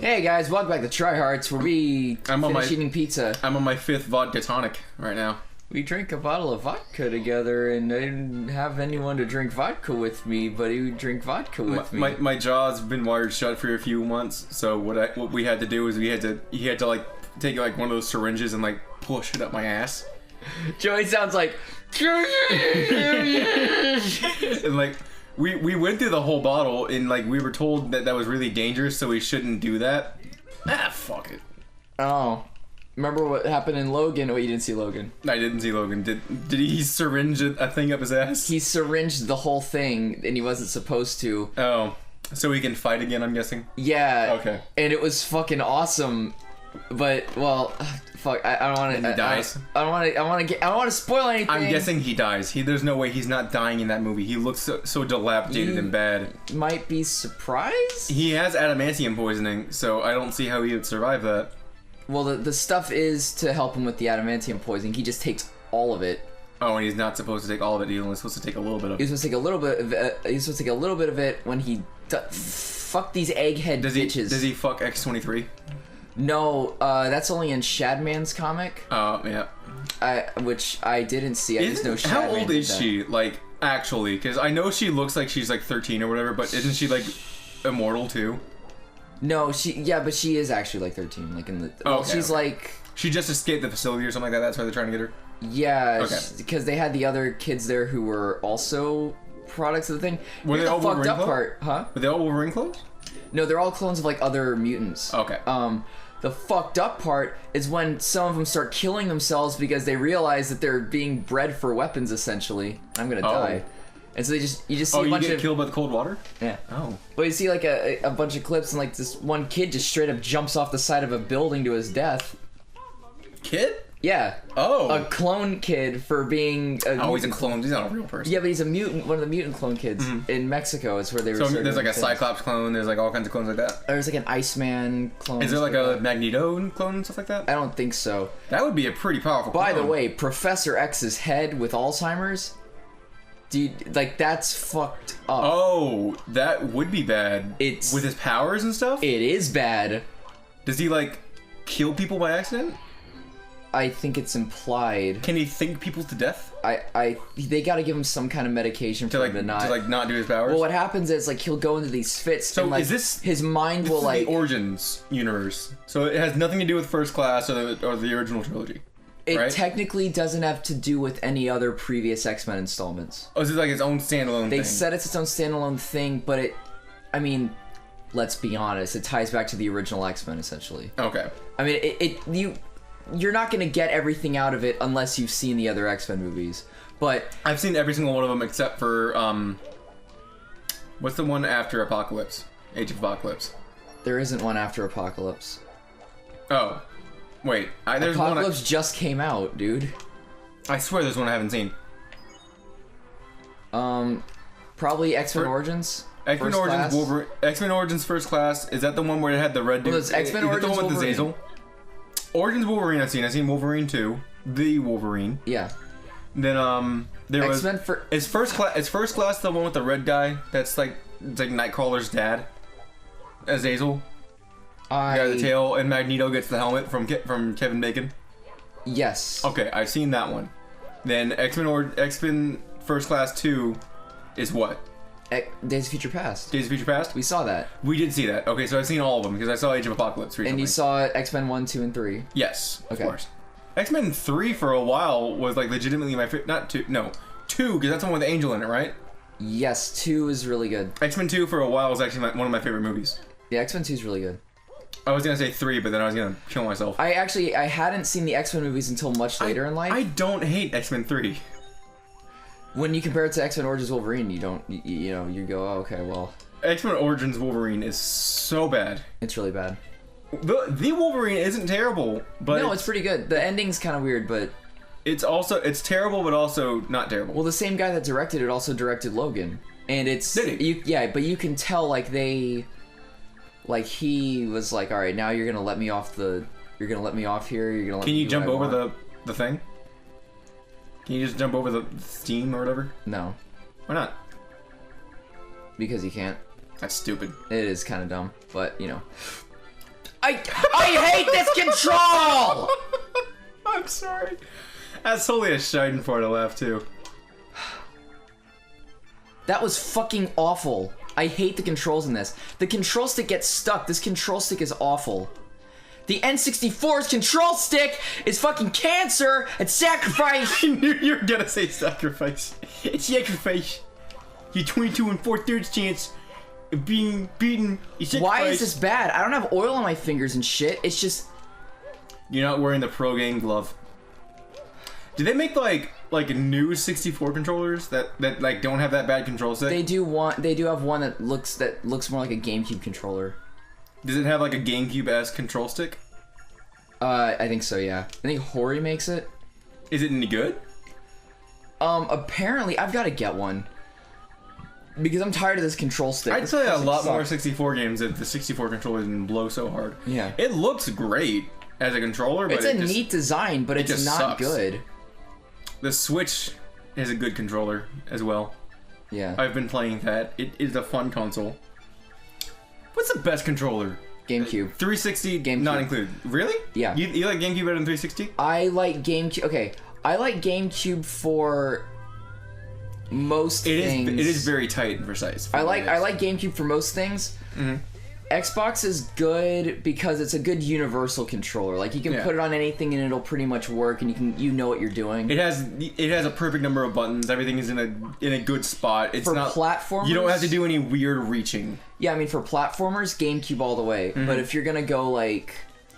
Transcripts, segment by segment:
Hey guys, welcome back to Try Hearts, where we finish eating pizza. I'm on my 5th vodka tonic right now. We drank a bottle of vodka together, and I didn't have anyone to drink vodka with me, but he would drink vodka with me. My jaw's been wired shut for a few months, so what we had to do is he had to like take like one of those syringes and like push it up my ass. Joey sounds like and like we went through the whole bottle, and like we were told that was really dangerous, so we shouldn't do that. Fuck it. Oh. Remember what happened in Logan? Oh, you didn't see Logan. I didn't see Logan. Did he syringe a thing up his ass? He syringed the whole thing, and he wasn't supposed to. Oh. So he can fight again, I'm guessing? Yeah. Okay. And it was fucking awesome. But, well, fuck, I don't want to... He dies? I don't want to spoil anything. I'm guessing he dies. There's no way he's not dying in that movie. He looks so dilapidated and bad. Might be surprised? He has adamantium poisoning, so I don't see how he would survive that. Well, the stuff is to help him with the adamantium poisoning. He just takes all of it. Oh, and he's not supposed to take all of it. He's only supposed to take a little bit of it. He's supposed to take a little bit of it. He's supposed to take a little bit of it when he... Fuck these egghead bitches. Does he fuck X-23? No, that's only in Shadman's comic. Oh, yeah. Which I didn't see. I just know Shadman. How old is she, like, actually? Because I know she looks like she's, like, 13 or whatever, but isn't she, like, immortal, too? No, but she is actually, like, 13. Like, in the... Oh, well, okay, she's, like... She just escaped the facility or something like that, that's why they're trying to get her? Yeah, okay. Because they had the other kids there who were also products of the thing. Were they all Wolverine clones? Huh? Were they all Wolverine clones? No, they're all clones of, like, other mutants. Okay. The fucked up part is when some of them start killing themselves because they realize that they're being bred for weapons, essentially. I'm gonna die. And so you just see a bunch of... killed by the cold water? Yeah. Oh. Well, you see like a bunch of clips and like this one kid just straight up jumps off the side of a building to his death. Kid? Yeah. Oh. A clone kid for being a he's a clone. He's not a real person. Yeah, but he's a mutant, one of the mutant clone kids in Mexico is where they were. So there's like a Cyclops clone, there's like all kinds of clones like that? There's like an Iceman clone. Is there like a Magneto clone and stuff like that? I don't think so. That would be a pretty powerful clone. By the way, Professor X's head with Alzheimer's, dude, like that's fucked up. Oh, that would be bad. With his powers and stuff? It is bad. Does he like kill people by accident? I think it's implied. Can he think people to death? They got to give him some kind of medication for him to not do his powers. Well, what happens is like he'll go into these fits. So and, like, is this his mind will like the Origins universe? So it has nothing to do with First Class or the original trilogy. It right? technically doesn't have to do with any other previous X-Men installments. Oh, is it like its own standalone thing? They said it's its own standalone thing, but I mean, let's be honest, it ties back to the original X-Men essentially. Okay. I mean, you're not going to get everything out of it unless you've seen the other X-Men movies. But I've seen every single one of them except for what's the one after Apocalypse? Age of Apocalypse. There isn't one after Apocalypse. Oh. Wait, there's Apocalypse just came out, dude. I swear there's one I haven't seen. Probably X-Men Origins. X-Men Origins Wolverine. X-Men Origins First Class. Is that the one where it had the red dude? Well, it's X-Men Origins the one with Wolverine. the Zazel? Origins Wolverine I've seen Wolverine 2. The Wolverine. Yeah. Then there was X-Men Is First Class the one with the red guy that's like Nightcrawler's dad? Azazel? The guy with the tail, and Magneto gets the helmet from Kevin Bacon? Yes. Okay, I've seen that one. Then X-Men First Class 2 is what? Days of Future Past. Days of Future Past? We saw that. We did see that. Okay, so I've seen all of them because I saw Age of Apocalypse recently. And you saw X-Men 1, 2, and 3. Yes, okay. Of course. X-Men 3 for a while was like legitimately my favorite. Not 2, no. 2, because that's the one with Angel in it, right? Yes, 2 is really good. X-Men 2 for a while was actually one of my favorite movies. Yeah, X-Men 2 is really good. I was going to say 3, but then I was going to kill myself. I hadn't seen the X-Men movies until much later in life. I don't hate X-Men 3. When you compare it to X-Men Origins Wolverine, you don't, you go, oh, okay, well. X-Men Origins Wolverine is so bad. It's really bad. The Wolverine isn't terrible, but... No, it's pretty good. The ending's kind of weird, but... It's terrible, but also not terrible. Well, the same guy that directed it also directed Logan. And it's... Did he? Yeah, but you can tell, like, he was like, alright, now you're gonna let me off here, you're gonna let me Can you jump over the thing? Can you just jump over the steam or whatever? No. Why not? Because you can't. That's stupid. It is kind of dumb, but, I hate this control! I'm sorry. That's totally a Schadenfreude laugh, too. That was fucking awful. I hate the controls in this. The control stick gets stuck. This control stick is awful. The N64's control stick is fucking cancer and sacrifice! I knew you were gonna say sacrifice. It's sacrifice. Your 22 4/3 chance of being beaten is sacrifice. Why is this bad? I don't have oil on my fingers and shit. It's just... You're not wearing the pro game glove. Do they make like new 64 controllers that like don't have that bad control stick? They do have one that looks more like a GameCube controller. Does it have like a GameCube-esque control stick? I think so, yeah. I think Hori makes it. Is it any good? Apparently, I've got to get one. Because I'm tired of this control stick. I'd play a lot more 64 games if the 64 controller didn't blow so hard. Yeah. It looks great as a controller, but it's a neat design, but it's not sucks. good. The Switch is a good controller as well. Yeah. I've been playing that. It is a fun console. What's the best controller? GameCube. 360 GameCube. Not included. Really? Yeah. You like GameCube better than 360? I like GameCube. Okay. I like GameCube for most things. It is very tight and precise. I like GameCube for most things. Mm-hmm. Xbox is good because it's a good universal controller. Like you can put it on anything and it'll pretty much work, and you know what you're doing. It has a perfect number of buttons. Everything is in a good spot. It's for not platformers. You don't have to do any weird reaching. Yeah, I mean for platformers, GameCube all the way. Mm-hmm. But if you're gonna go like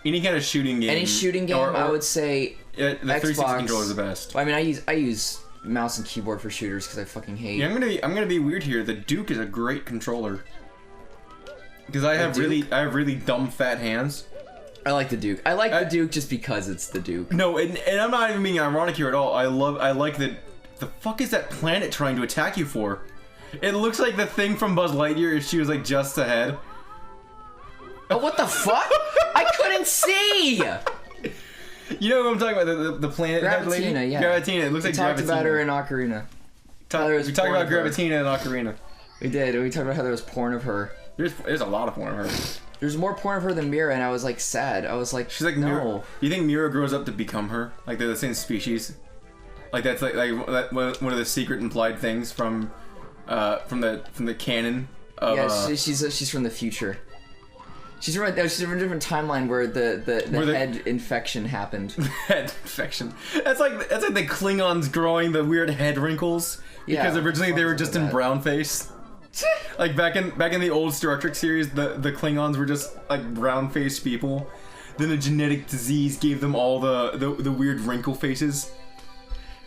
any kind of shooting game, I would say the 360 Xbox. controller is the best. I mean, I use mouse and keyboard for shooters because I fucking hate. Yeah, I'm gonna be weird here. The Duke is a great controller. Because I have really dumb fat hands. I like the Duke. I like the Duke just because it's the Duke. No, and I'm not even being ironic here at all. I like the fuck is that planet trying to attack you for? It looks like the thing from Buzz Lightyear if she was like just ahead. Oh, what the fuck? I couldn't see! You know what I'm talking about? The planet lady? Gravitina, yeah. Gravitina. It looks like Gravitina. We talked about her in Ocarina. We talked about Gravitina in Ocarina. We did. We talked about how there was porn of her. There's a lot of porn of her. There's more porn of her than Mira, and I was like sad. I was like, she's like, no. Mira. You think Mira grows up to become her? Like they're the same species? Like that's like one of the secret implied things from the canon of. Yeah, she's from the future. She's from a different timeline where the head infection happened. Head infection. That's like the Klingons growing the weird head wrinkles because originally they were just in brown face. Like back in the old Star Trek series, the Klingons were just like brown-faced people. Then a genetic disease gave them all the weird wrinkle faces.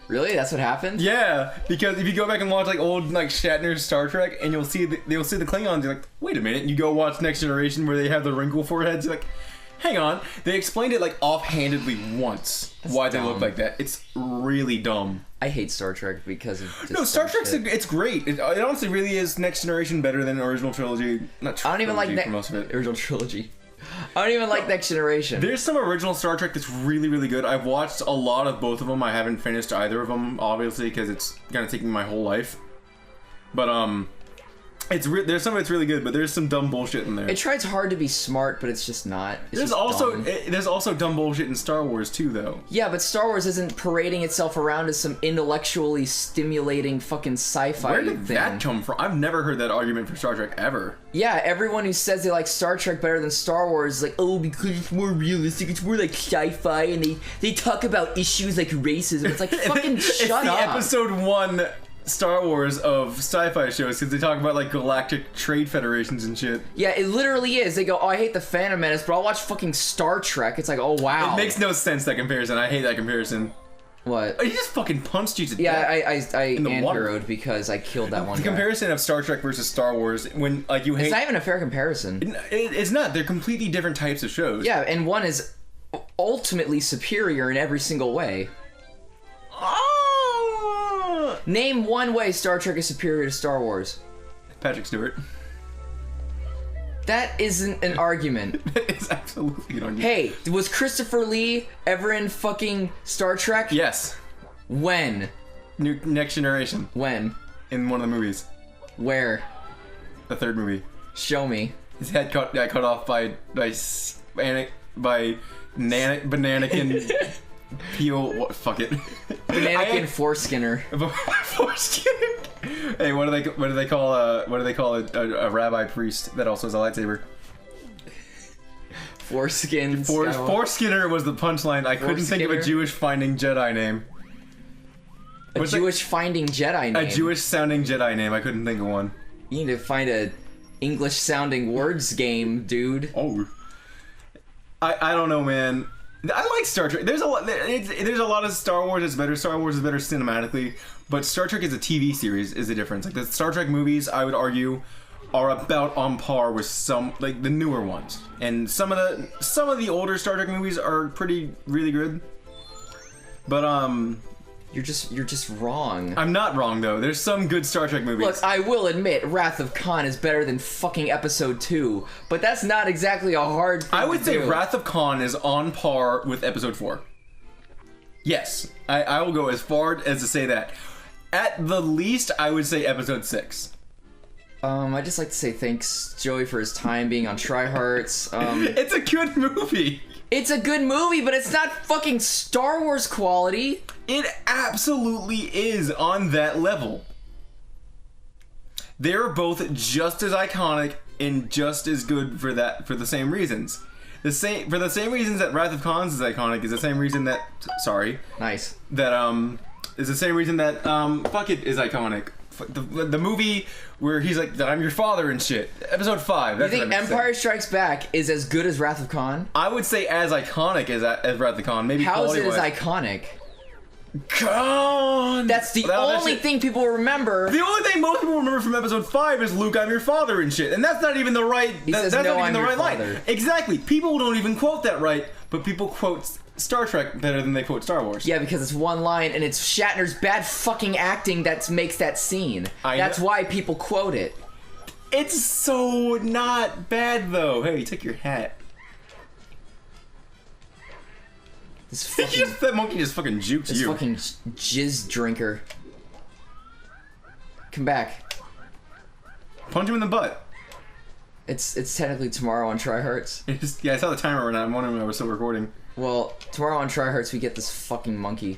Really? That's what happened? Yeah, because if you go back and watch like old like Shatner's Star Trek, and you'll see the Klingons, you're like, wait a minute. And you go watch Next Generation where they have the wrinkle foreheads. You're like, hang on. They explained it like offhandedly once. That's why dumb. They look like that. It's really dumb. I hate Star Trek because of just no, Star Trek's shit. it's great. It honestly really is Next Generation better than the original trilogy. I don't even like most of it. Original trilogy. I don't even like Next Generation. There's some original Star Trek that's really, really good. I've watched a lot of both of them. I haven't finished either of them, obviously, because it's gonna take me my whole life. But there's some of it's really good, but there's some dumb bullshit in there. It tries hard to be smart, but it's just not. There's also dumb bullshit in Star Wars too, though. Yeah, but Star Wars isn't parading itself around as some intellectually stimulating fucking sci-fi Where did thing. that come from? I've never heard that argument for Star Trek ever. Yeah, everyone who says they like Star Trek better than Star Wars is like, oh, because it's more realistic, it's more like sci-fi, and they talk about issues like racism. It's like, fucking shut up. It's the episode 1 Star Wars of sci-fi shows because they talk about like galactic trade federations and shit. Yeah, it literally is. They go, oh, I hate the Phantom Menace, but I'll watch fucking Star Trek. It's like, oh, wow. It makes no sense, that comparison. I hate that comparison. What? He just fucking punched you to death. Yeah, I anti-heroed because I killed that one guy. The comparison of Star Trek versus Star Wars, when like you hate... It's not even a fair comparison. It's not. They're completely different types of shows. Yeah, and one is ultimately superior in every single way. Name one way Star Trek is superior to Star Wars. Patrick Stewart. That isn't an argument. It's absolutely an argument. Hey, was Christopher Lee ever in fucking Star Trek? Yes. When? Next Generation. When? In one of the movies. Where? The third movie. Show me. His head got cut off by Bananakin Peel. What? Fuck it. Bananakin Foreskinner. Foreskinner. Hey, what do they call a rabbi priest that also has a lightsaber? Foreskinner was the punchline. I couldn't think of a Jewish finding Jedi name. A Jewish finding Jedi name. A Jewish sounding Jedi name. I couldn't think of one. You need to find a English sounding words game, dude. Oh. I don't know, man. I like Star Trek. There's a lot of Star Wars that's better. Star Wars is better cinematically, but Star Trek as a TV series is the difference. Like the Star Trek movies, I would argue, are about on par with some like the newer ones, and some of the older Star Trek movies are really good. But you're just wrong. I'm not wrong though. There's some good Star Trek movies. Look, I will admit, Wrath of Khan is better than fucking Episode 2, but that's not exactly a hard thing I would to say do. Wrath of Khan is on par with Episode 4. Yes, I will go as far as to say that. At the least, I would say Episode 6. I'd just like to say thanks, Joey, for his time being on Tryharts. It's a good movie. It's a good movie, but it's not fucking Star Wars quality. It absolutely is on that level. They're both just as iconic and just as good for the same reasons. For the same reasons that Wrath of Khan is iconic is the same reason that is the same reason that Fuck It is iconic. The movie where he's like, I'm your father and shit. Episode 5. You think Empire Strikes Back is as good as Wrath of Khan? I would say as iconic as Wrath of Khan. Maybe how is it as iconic? Khan! That's the only thing people remember. The only thing most people remember from Episode 5 is Luke, I'm your father and shit. And that's not even the right... That's not even the right line. Exactly. People don't even quote that right, but people quote Star Trek better than they quote Star Wars. Yeah, because it's one line, and it's Shatner's bad fucking acting that makes that scene. That's why people quote it. It's so not bad, though. Hey, take your hat. This fucking, that monkey just fucking jukes you. This fucking jizz drinker. Come back. Punch him in the butt. It's technically tomorrow on Tryharts. Yeah, I saw the timer right now. I'm wondering if I was still recording. Well, tomorrow on Tryharts we get this fucking monkey.